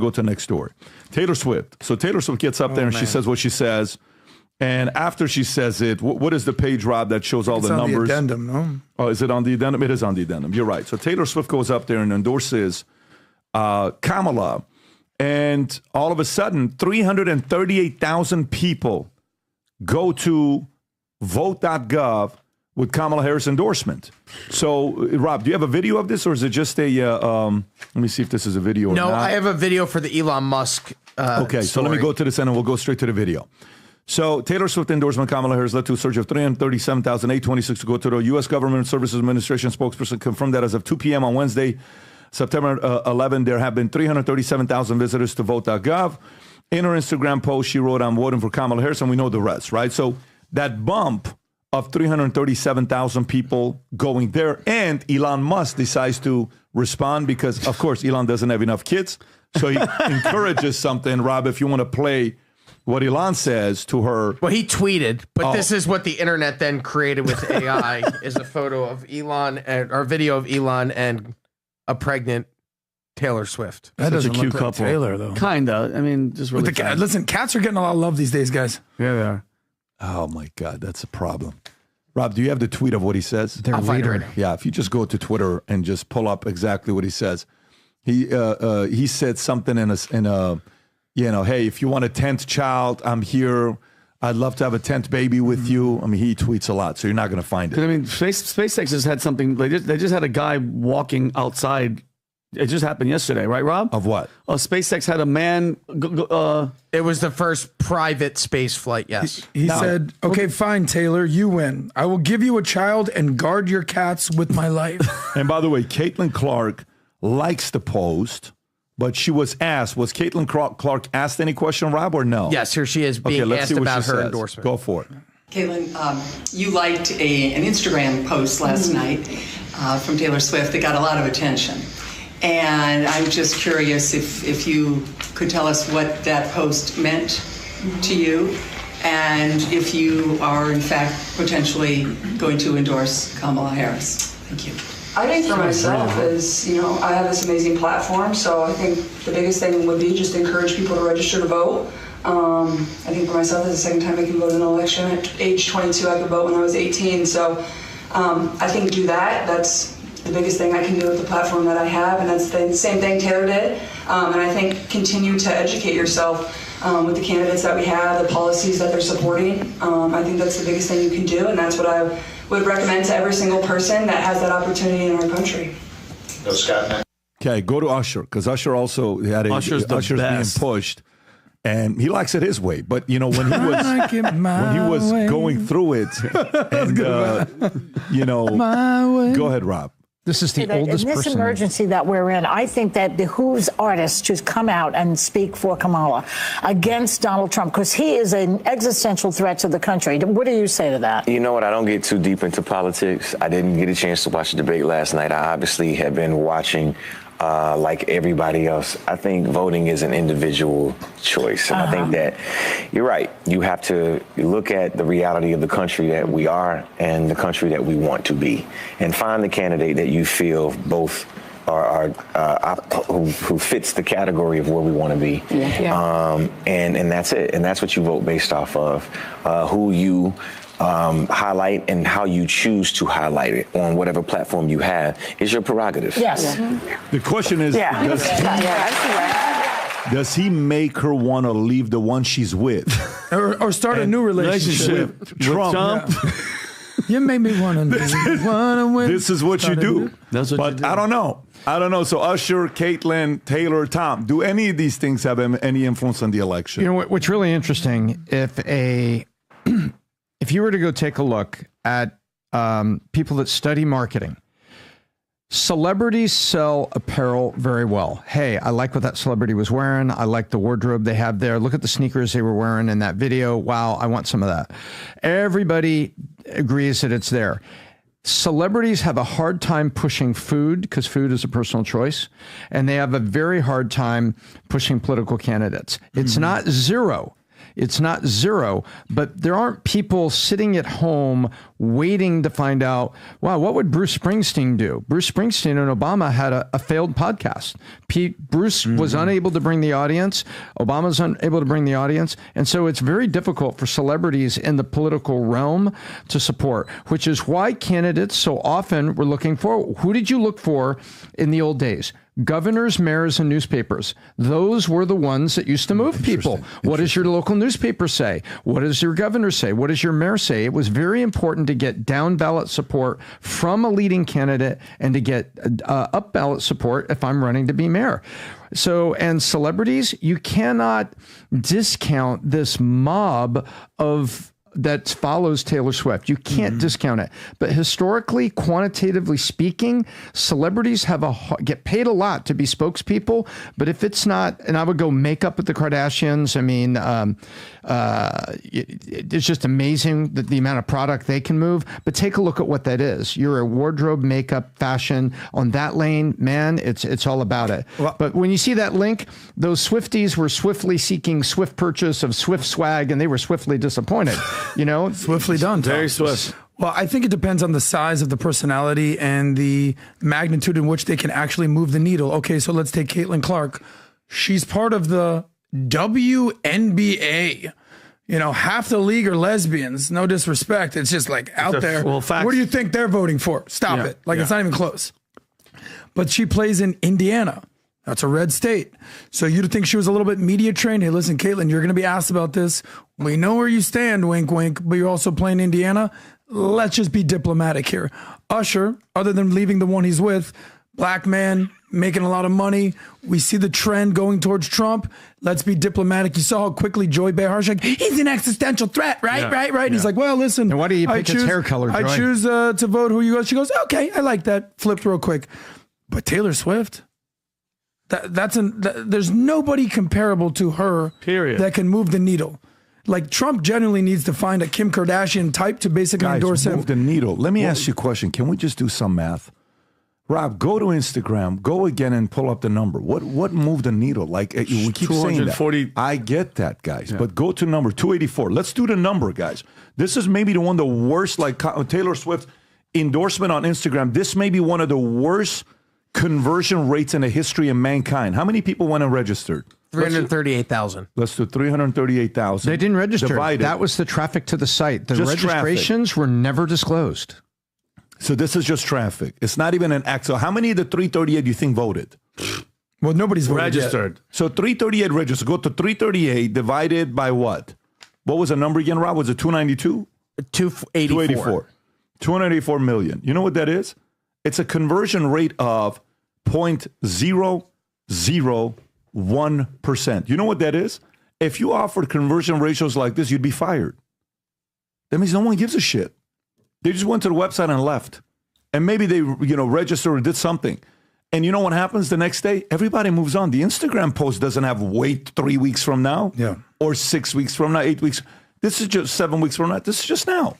Go to the next story. Taylor Swift. So Taylor Swift gets up there and she says what she says. And after she says it, what is the page, Rob, that shows all the numbers? It's on the addendum, no? Oh, is it on the addendum? It is on the addendum. You're right. So Taylor Swift goes up there and endorses Kamala. And all of a sudden, 338,000 people go to vote.gov with Kamala Harris endorsement. So, Rob, do you have a video of this, or is it just a, let me see if this is a video or not. No, I have a video for the Elon Musk okay, so let me go to this and we'll go straight to the video. So, Taylor Swift endorsement Kamala Harris led to a surge of 337,826 to go to the U.S. Government Services Administration spokesperson confirmed that as of 2 p.m. on Wednesday, September 11, there have been 337,000 visitors to vote.gov. In her Instagram post, she wrote, "I'm voting for Kamala Harris," and we know the rest, right? So that bump of 337,000 people going there, and Elon Musk decides to respond because, of course, Elon doesn't have enough kids. So he encourages something. Rob, if you want to play what Elon says to her. Well, he tweeted, but this is what the internet then created with AI, is a photo of Elon, or video of Elon and a pregnant Taylor Swift. That doesn't a cute look like couple. Taylor, though. Kinda. I mean, just really. Listen, cats are getting a lot of love these days, guys. Yeah, they are. Oh, my God, that's a problem. Rob, do you have the tweet of what he says? Their leader. Yeah, if you just go to Twitter and just pull up exactly what he says. He said something in a hey, if you want a 10th child, I'm here. I'd love to have a 10th baby with you. I mean, he tweets a lot, so you're not going to find it. I mean, SpaceX just had something. They just had a guy walking outside. It just happened yesterday, right, Rob? Of what? SpaceX had a man. It was the first private space flight, yes. He said, okay, fine, Taylor, you win. I will give you a child and guard your cats with my life. And by the way, Caitlin Clark likes the post, but she was asked, was Caitlin Clark asked any question, Rob, or no? Yes, here she is being asked about her endorsement. Go for it. Caitlin, you liked an Instagram post last night from Taylor Swift that got a lot of attention. And I'm just curious if you could tell us what that post meant to you and if you are, in fact, potentially going to endorse Kamala Harris. Thank you. I think for myself is, I have this amazing platform, so I think the biggest thing would be just to encourage people to register to vote. I think for myself, this is the second time I can vote in an election. At age 22, I could vote when I was 18, so I think do that. That's the biggest thing I can do with the platform that I have, and that's the same thing Taylor did. And I think continue to educate yourself with the candidates that we have, the policies that they're supporting. I think that's the biggest thing you can do, and that's what I would recommend to every single person that has that opportunity in our country. Go, Scott. Okay, go to Usher, because Usher also had Usher's being pushed. And he likes it his way, but when he was going through it, and go ahead, Rob. This is the oldest person. In this emergency that we're in, I think that behooves artists to come out and speak for Kamala against Donald Trump, because he is an existential threat to the country. What do you say to that? You know what? I don't get too deep into politics. I didn't get a chance to watch the debate last night. I obviously have been watching like everybody else. I think voting is an individual choice. And I think that you're right. You have to look at the reality of the country that we are and the country that we want to be, and find the candidate that you feel both are who fits the category of where we want to be. And that's it. And that's what you vote based off of, who you highlight and how you choose to highlight it on whatever platform you have is your prerogative. Yes. The question is, does he make her want to leave the one she's with? or start a new relationship with Trump? You made me want to leave. This is what you do. That's what you do. I don't know. So Usher, Caitlin, Taylor, Tom, do any of these things have any influence on the election? What's really interesting, if you were to go take a look at people that study marketing, celebrities sell apparel very well. Hey, I like what that celebrity was wearing. I like the wardrobe they have there. Look at the sneakers they were wearing in that video. Wow, I want some of that. Everybody agrees that it's there. Celebrities have a hard time pushing food because food is a personal choice, and they have a very hard time pushing political candidates. It's not zero. It's not zero, but there aren't people sitting at home waiting to find out, wow, what would Bruce Springsteen do? Bruce Springsteen and Obama had a failed podcast. Bruce was unable to bring the audience. Obama's unable to bring the audience. And so it's very difficult for celebrities in the political realm to support, which is why candidates so often were looking for, who did you look for in the old days? Governors, mayors, and newspapers. Those were the ones that used to move people. What does your local newspaper say? What does your governor say? What does your mayor say? It was very important to get down ballot support from a leading candidate and to get up ballot support if I'm running to be mayor. So, and celebrities, you cannot discount this mob of that follows Taylor Swift. You can't discount it. But historically, quantitatively speaking, celebrities get paid a lot to be spokespeople. But if it's not, and I would go makeup with the Kardashians. I mean, it's just amazing the amount of product they can move. But take a look at what that is. You're a wardrobe, makeup, fashion on that lane, man. It's all about it. Well, but when you see that link, those Swifties were swiftly seeking swift purchase of Swift swag, and they were swiftly disappointed. You know, swiftly done. Very swift. Well, I think it depends on the size of the personality and the magnitude in which they can actually move the needle. Okay, so let's take Caitlin Clark. She's part of the WNBA. You know, half the league are lesbians. No disrespect. It's just like out there. Well, facts. What do you think they're voting for? Stop it. Like, it's not even close. But she plays in Indiana. That's a red state. So you'd think she was a little bit media trained. Hey, listen, Caitlin, you're going to be asked about this. We know where you stand, wink, wink, but you're also playing Indiana. Let's just be diplomatic here. Usher, other than leaving the one he's with, black man, making a lot of money. We see the trend going towards Trump. Let's be diplomatic. You saw how quickly Joy Behar, like, he's an existential threat, right? And he's like, well, listen. And why do you pick his hair color, Joy? I choose to vote who you go. She goes, okay, I like that. Flipped real quick. But Taylor Swift... There's nobody comparable to her that can move the needle. Like, Trump generally needs to find a Kim Kardashian type to basically endorse him. Move the needle. Let me ask you a question. Can we just do some math? Rob, go to Instagram, go again and pull up the number. What moved the needle? Like, we keep saying that. I get that, guys, but go to number 284. Let's do the number, guys. This is maybe the one of the worst, like Taylor Swift endorsement on Instagram. This may be one of the worst conversion rates in the history of mankind. How many people went and registered? 338,000. Let's do 338,000. They didn't register. Divided. That was the traffic to the site. The Just registrations were never disclosed. So this is just traffic. It's not even an act. So how many of the 338 do you think voted? Well, nobody's voted registered. Yet. So 338 registered. Go to 338 divided by what? What was the number again, Rob? Was it 292? 284. 284 million. You know what that is? It's a conversion rate of 0.001%. You know what that is? If you offered conversion ratios like this, you'd be fired. That means no one gives a shit. They just went to the website and left. And maybe they, registered or did something. And you know what happens the next day? Everybody moves on. The Instagram post doesn't have wait 3 weeks from now. Yeah. Or 6 weeks from now, 8 weeks. This is just 7 weeks from now. This is just now.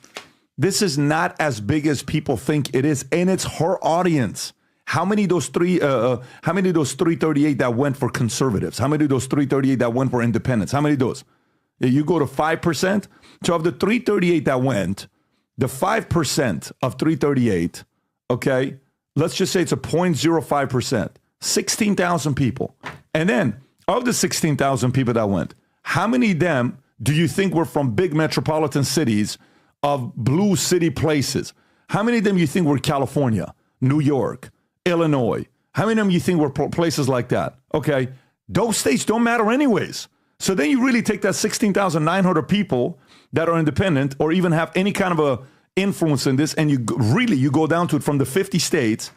This is not as big as people think it is, and it's her audience. How many of those 338 that went for conservatives? How many of those 338 that went for independents? How many of those? You go to 5%. So of the 338 that went, the 5% of 338, okay, let's just say it's a 0.05%, 16,000 people. And then of the 16,000 people that went, how many of them do you think were from big metropolitan cities of blue city places? How many of them you think were California, New York, Illinois? How many of them you think were places like that? Okay, those states don't matter anyways. So then you really take that 16,900 people that are independent or even have any kind of a influence in this, and you go down to it from the 50 states,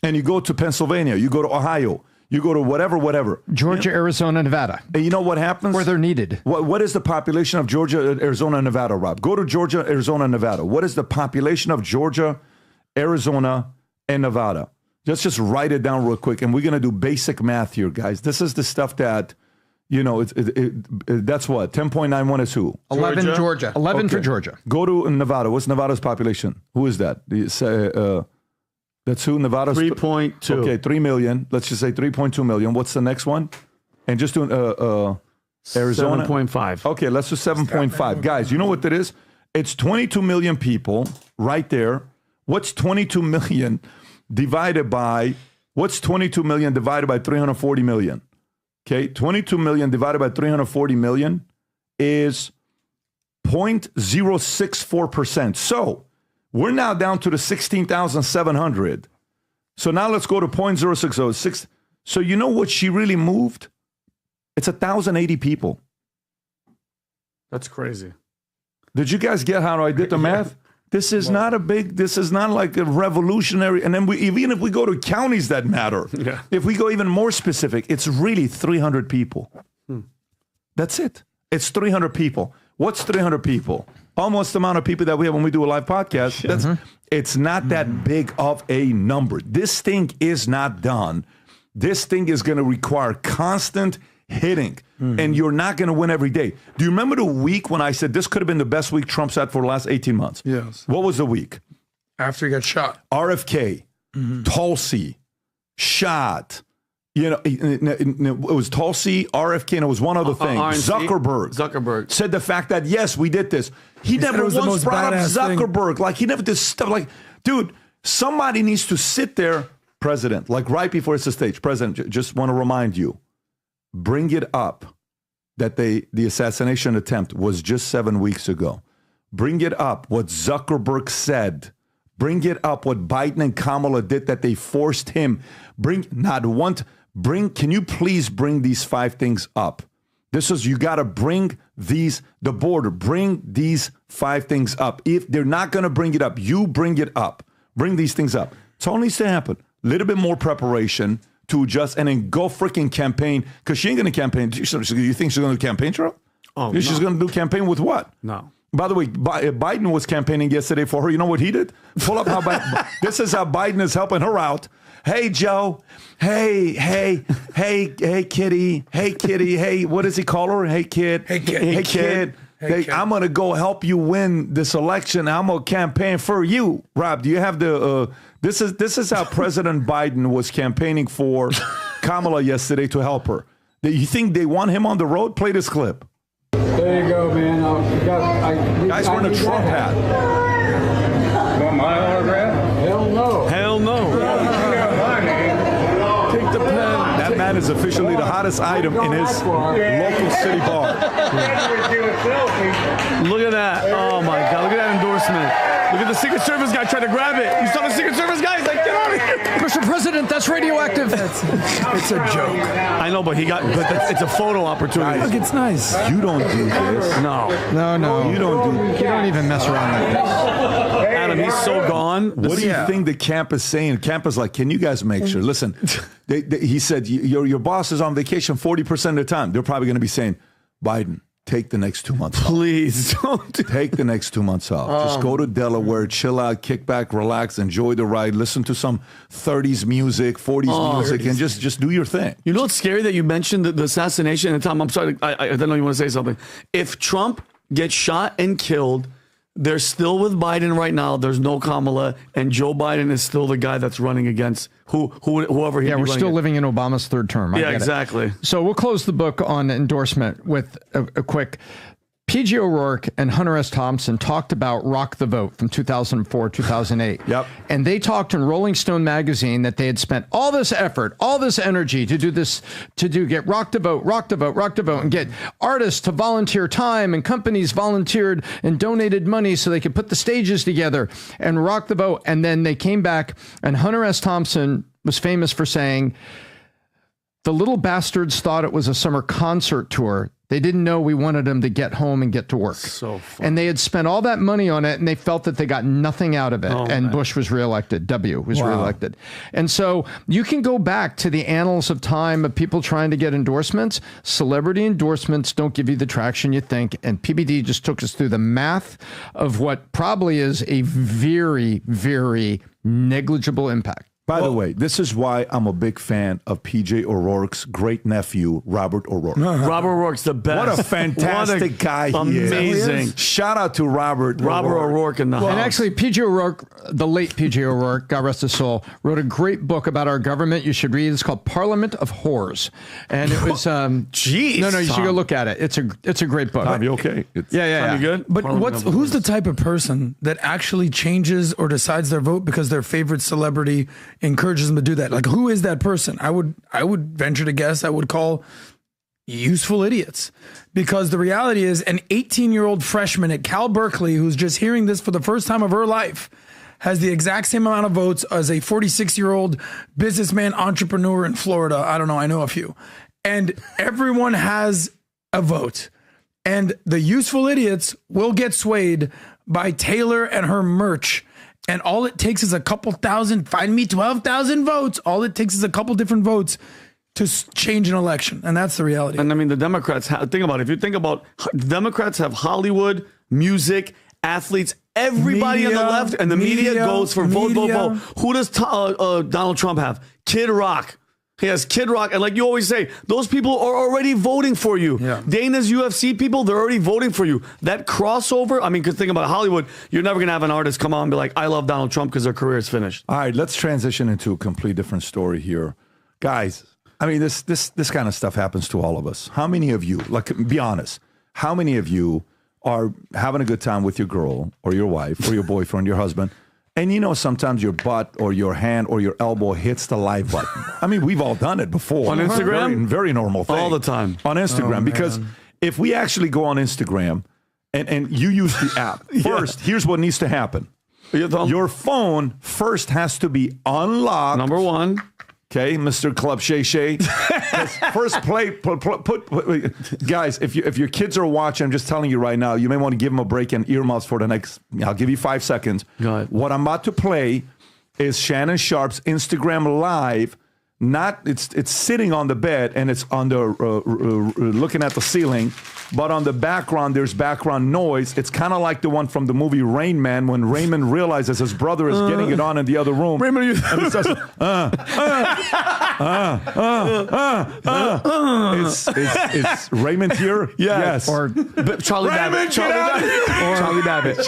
and you go to Pennsylvania, you go to Ohio, you go to whatever. Georgia, Arizona, Nevada. And you know what happens? Where they're needed. What is the population of Georgia, Arizona, and Nevada, Rob? Go to Georgia, Arizona, and Nevada. What is the population of Georgia, Arizona, and Nevada? Let's just write it down real quick, and we're going to do basic math here, guys. This is the stuff that, that's what? 10.91 is who? 11 Georgia. 11 for Georgia. Go to Nevada. What's Nevada's population? Who is that? That's who? Nevada's 3.2. Okay, 3 million. Let's just say 3.2 million. What's the next one? And just do Arizona? 7.5. Okay, let's do 7.5. Guys, you know what that is? It's 22 million people right there. What's 22 million divided by 340 million? Okay, 22 million divided by 340 million is 0.064%. So we're now down to the 16,700. So now let's go to 0.0606. So you know what she really moved? It's 1,080 people. That's crazy. Did you guys get how I did the math? This is not like a revolutionary. And then even if we go to counties that matter, if we go even more specific, it's really 300 people. That's it. It's 300 people. What's 300 people? Almost the amount of people that we have when we do a live podcast. It's not that big of a number. This thing is not done. This thing is going to require constant hitting, and you're not going to win every day. Do you remember the week when I said this could have been the best week Trump's had for the last 18 months? Yes. What was the week? After he got shot. RFK, Tulsi, shot. You know, it was Tulsi, RFK, and it was one other thing. Zuckerberg said the fact that, yes, we did this. He never once brought up Zuckerberg. Like, he never did stuff. Like, dude, somebody needs to sit there, President, like right before it's the stage. President, just want to remind you, bring it up that the assassination attempt was just 7 weeks ago. Bring it up what Zuckerberg said. Bring it up what Biden and Kamala did, that they forced him. Can you please bring these 5 things up? You got to bring the border, bring these 5 things up. If they're not going to bring it up, you bring it up. Bring these things up. It's all needs to happen. A little bit more preparation to adjust, and then go freaking campaign, because she ain't going to campaign. You think she's going to campaign, Charles? Oh, she's going to do campaign with what? No. By the way, Biden was campaigning yesterday for her. You know what he did? Pull up how this is how Biden is helping her out. Hey, Joe. Hey, kitty. Hey, kitty. Hey, what does he call her? Hey, kid. Hey, kid. Hey, kid. I'm going to go help you win this election. I'm going to campaign for you. Rob, do you have the... This is how President Biden was campaigning for Kamala yesterday to help her. You think they want him on the road? Play this clip. There you go, man. Guy's wearing a Trump hat. Want my autograph? Hell no. Hell no. Take the pen. That man is officially the hottest item in his local city bar. Look at that. Oh, my God. Look at that endorsement. Look at the Secret Service guy trying to grab it. You saw the Secret Service guy? He's like, get out of here. Mr. President, that's radioactive. It's a joke. I know, but it's a photo opportunity. Look, it's nice. You don't do this. No. You don't even mess around like this. Adam, he's so gone. What do you think the camp is saying? Camp is like, can you guys make sure? Listen, he said, your boss is on vacation 40% of the time. They're probably going to be saying, Biden, take the next 2 months off. Please don't. Take the next 2 months off. Just go to Delaware, chill out, kick back, relax, enjoy the ride, listen to some 30s music, 40s music, and just do your thing. You know what's scary that you mentioned the assassination? And Tom, I'm sorry, I don't know you want to say something. If Trump gets shot and killed, they're still with Biden right now. There's no Kamala, and Joe Biden is still the guy that's running against whoever he. Yeah, we're still living in Obama's third term. Yeah, exactly. So we'll close the book on endorsement with a quick. P.J. O'Rourke and Hunter S. Thompson talked about Rock the Vote from 2004, 2008. Yep. And they talked in Rolling Stone magazine that they had spent all this effort, all this energy to do this, get Rock the Vote, and get artists to volunteer time, and companies volunteered and donated money so they could put the stages together and rock the vote. And then they came back, and Hunter S. Thompson was famous for saying, the little bastards thought it was a summer concert tour. They didn't know we wanted them to get home and get to work. So fun. And they had spent all that money on it, and they felt that they got nothing out of it. And Bush was reelected. W was reelected. And so you can go back to the annals of time of people trying to get endorsements. Celebrity endorsements don't give you the traction you think. And PBD just took us through the math of what probably is a very, very negligible impact. By the way, this is why I'm a big fan of PJ O'Rourke's great nephew, Robert O'Rourke. Robert O'Rourke's the best. What a fantastic guy he is. Amazing. Shout out to Robert O'Rourke in the house. And actually, P.J. O'Rourke, the late P.J. O'Rourke, God rest his soul, wrote a great book about our government you should read. It's called Parliament of Whores. And it was... Jeez, No, you should Tom. go look at it. It's a great book. Tom, you okay? Yeah. You good? But who's the type of person that actually changes or decides their vote because their favorite celebrity encourages them to do that? Like, who is that person? I would venture to guess I would call useful idiots, because the reality is an 18-year-old freshman at Cal Berkeley who's just hearing this for the first time of her life has the exact same amount of votes as a 46-year-old businessman entrepreneur in Florida. I don't know. I know a few. And everyone has a vote. And the useful idiots will get swayed by Taylor and her merch. And all it takes is a couple thousand, find me 12,000 votes. All it takes is a couple different votes to change an election. And that's the reality. And I mean, the Democrats, think about it. If you think about, the Democrats have Hollywood, music, athletes, everybody on the left, and the media goes for vote. Who does Donald Trump have? Kid Rock. He has Kid Rock. And like you always say, those people are already voting for you. Yeah. Dana's UFC people, they're already voting for you. That crossover, I mean, because think about Hollywood, you're never going to have an artist come out and be like, I love Donald Trump because their career is finished. All right, let's transition into a complete different story here. Guys, I mean, this kind of stuff happens to all of us. How many of you, like, be honest, how many of you are having a good time with your girl or your wife or your boyfriend, your husband, and you know sometimes your butt or your hand or your elbow hits the live button? I mean, we've all done it before. On Instagram? Very normal thing. All the time. On Instagram, because if we actually go on Instagram and you use the app, first, here's what needs to happen. Your phone first has to be unlocked. Number one. Okay, Mr. Club Shay Shay. First put guys, if your kids are watching, I'm just telling you right now, you may want to give them a break and earmuffs for the next, I'll give you 5 seconds. Go ahead. What I'm about to play is Shannon Sharpe's Instagram Live. It's sitting on the bed and it's on the looking at the ceiling, but on the background there's background noise. It's kind of like the one from the movie Rain Man when Raymond realizes his brother is getting it on in the other room. Raymond, and it says, It's Raymond here? Yes. Or Charlie Babbitt. Charlie Babbitt.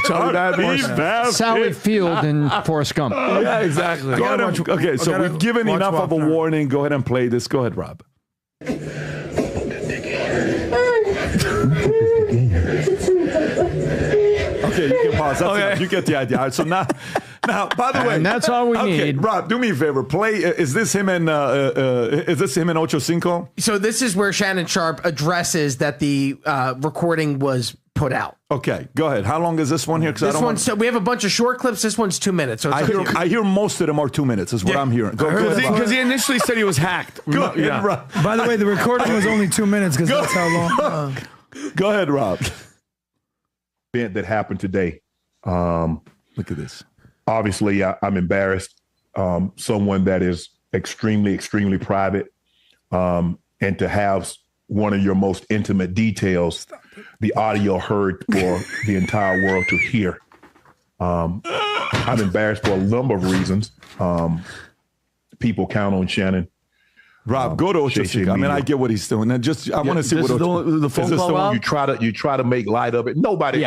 Sally Field in Forrest Gump. Yeah, exactly. Go ahead okay, so we've given enough of a warning. Go ahead and play this. Go ahead, Rob. Okay, you can pause. That's enough. You get the idea. All right, so now, by the way, and that's all we need. Rob, do me a favor. Play. Is this him and Ocho Cinco? So this is where Shannon Sharpe addresses that the recording was put out. Okay, go ahead. How long is this one here? This one, so we have a bunch of short clips. This one's 2 minutes. So it's I hear most of them are 2 minutes. Is what I'm hearing. Go ahead. Because he initially said he was hacked. Go ahead, Rob. By the way, the recording was only 2 minutes because that's how long. Go ahead, Rob. Event that happened today. Look at this. Obviously, I'm embarrassed. Someone that is extremely, extremely private, and to have one of your most intimate details, the audio heard for the entire world to hear. I'm embarrassed for a number of reasons. People count on Shannon. Rob, go to Ocho Cinco. I mean, I get what he's doing. I want to see what the phone call. Rob? You try to make light of it. Nobody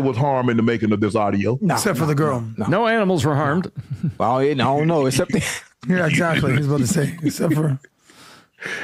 was harmed in the making of this audio. No, except for the girl. No animals were harmed. Well, I don't know. Except yeah, exactly. He's about to say, except for.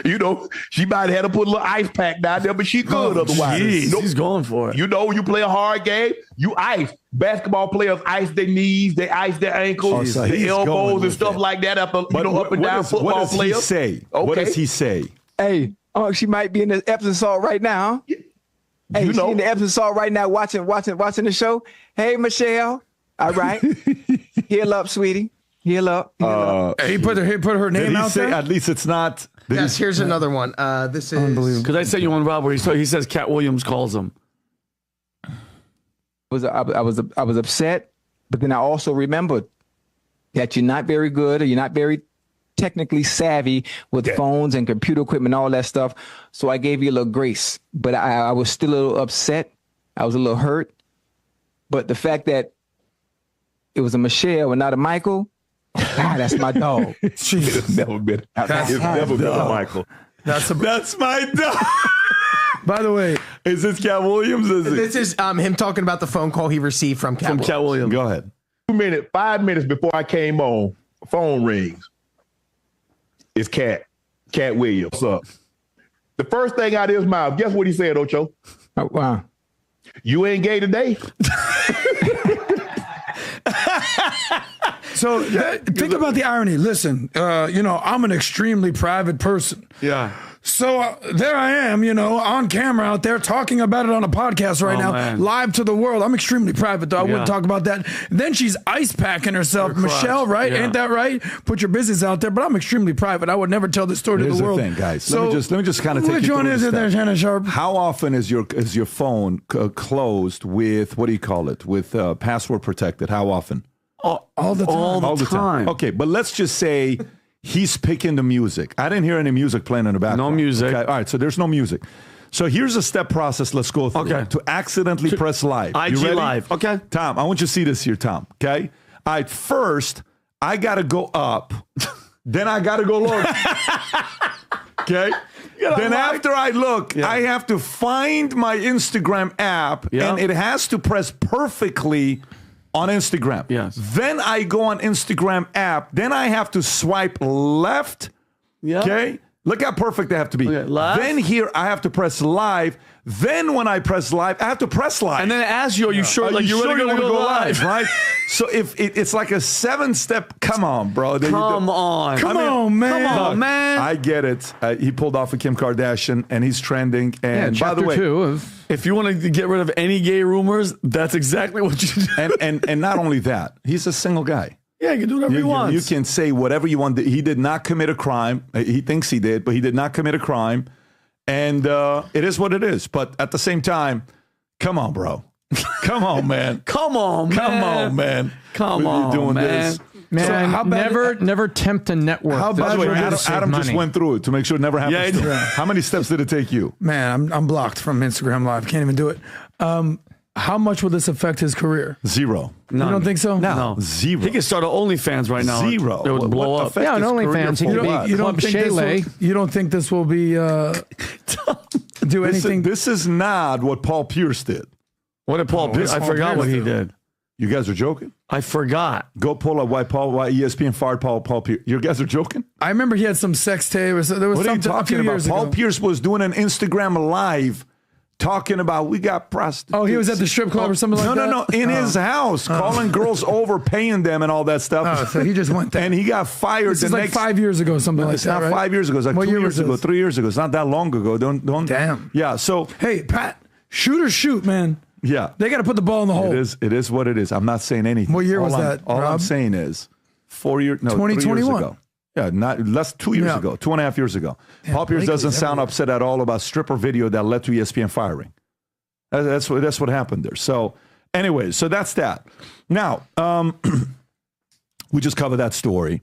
You know, she might have had to put a little ice pack down there, but she good otherwise. He's going for it. You know, you play a hard game, you ice. Basketball players ice their knees, they ice their ankles, the elbows and stuff like that. Up and down football players. What does he say? Okay. What does he say? Hey, she might be in the Epsom salt right now. Hey, she's in the Epsom salt right now watching the show. Hey, Michelle. All right. Heal up, sweetie. Heal up. He put her name out there. At least it's not. Yes, here's another one. This is unbelievable. Because I sent you one, Rob, where he says Cat Williams calls him. I was upset, but then I also remembered that you're not very good or you're not very technically savvy with phones and computer equipment, all that stuff. So I gave you a little grace, but I was still a little upset. I was a little hurt. But the fact that it was a Michelle and not a Michael, God, that's my dog. It's never been. It's never been Michael. That's my dog. By the way, is this Cat Williams? This is him talking about the phone call he received from Cat Williams. Go ahead. 5 minutes before I came on, phone rings. It's Cat Williams. What's up? The first thing out of his mouth, guess what he said, Ocho? Oh, wow. You ain't gay today? So think about the irony. Listen, I'm an extremely private person. Yeah. So there I am, on camera out there talking about it on a podcast right now, live to the world. I'm extremely private, though. I wouldn't talk about that. Then she's ice packing herself. Michelle, right? Yeah. Ain't that right? Put your business out there. But I'm extremely private. I would never tell this story to the world. Here's the thing, guys. So, let me just kind of take which you one through is it there, Shannon Sharpe? How often is your phone closed with, what do you call it, with password protected? How often? All the time. All the time. Okay, but let's just say he's picking the music. I didn't hear any music playing in the background. No music. Okay, all right, so there's no music. So here's a step process. Let's go through. Okay. To accidentally press live. IG You ready? live. Okay. Tom, I want you to see this here, Tom. Okay. All right. First, I got to go up. Then I got to go lower. Okay. Then after I look, I have to find my Instagram app, and it has to press perfectly on Instagram. Yes. Then I go on Instagram app. Then I have to swipe left. Yeah. Okay. Look how perfect they have to be. Okay, left. Then here I have to press live. Then when I press live, I have to press live. And then it asks you, are you sure? Like, you're really going to go live, right? So if it's like a 7-step, come on, bro. Come on, man. I get it. He pulled off a Kim Kardashian, and he's trending. And by the way, if you want to get rid of any gay rumors, that's exactly what you do. And not only that, he's a single guy. Yeah, you can do whatever you want. You can say whatever you want. He did not commit a crime. He thinks he did, but he did not commit a crime. And it is what it is. But at the same time, come on, bro. Come on, man. Come on, man. Come on, man. Come on, doing man. this. Man, So how bad- never tempt a network. How By bad the way, would it Adam just went through it to make sure it never happens. Yeah, he to him. did. How many steps did it take you? Man, I'm blocked from Instagram Live. Can't even do it. How much will this affect his career? 0. You don't think so? No. 0. He can start an OnlyFans right now. 0. It would blow up. Yeah, an OnlyFans. He could be Club Shayla. You don't think this will be do anything? This is not what Paul Pierce did. What did Paul Pierce? I forgot what he did. You guys are joking? I forgot. Go pull up why ESPN fired Paul Pierce. You guys are joking? I remember he had some sex tape. There was What are you something a talking few about? years Paul ago. Pierce was doing an Instagram live talking about we got prostitutes. Oh, he was at the strip club or something like that? No, in his house, calling girls over, paying them and all that stuff. Oh, so he just went there. And he got fired This is like 5 years ago, something like It's that, not right? 5 years ago. It's like What 2 year years was ago, this? 3 years ago. It's not that long ago. Don't. Damn. Yeah. So Hey, Pat, shoot or shoot, man. yeah, They got to put the ball in the hole. it is what it is. I'm not saying anything. What year was All that, All I'm Rob? saying is 4 years. No, 3 years 2021. ago. Yeah, not less 2 years Yeah. ago, 2.5 years ago. Paul Pierce Blakely's doesn't sound everywhere. upset at all about stripper video that led to ESPN firing. That's what happened there. So, anyway, so that's that. Now, we just covered that story.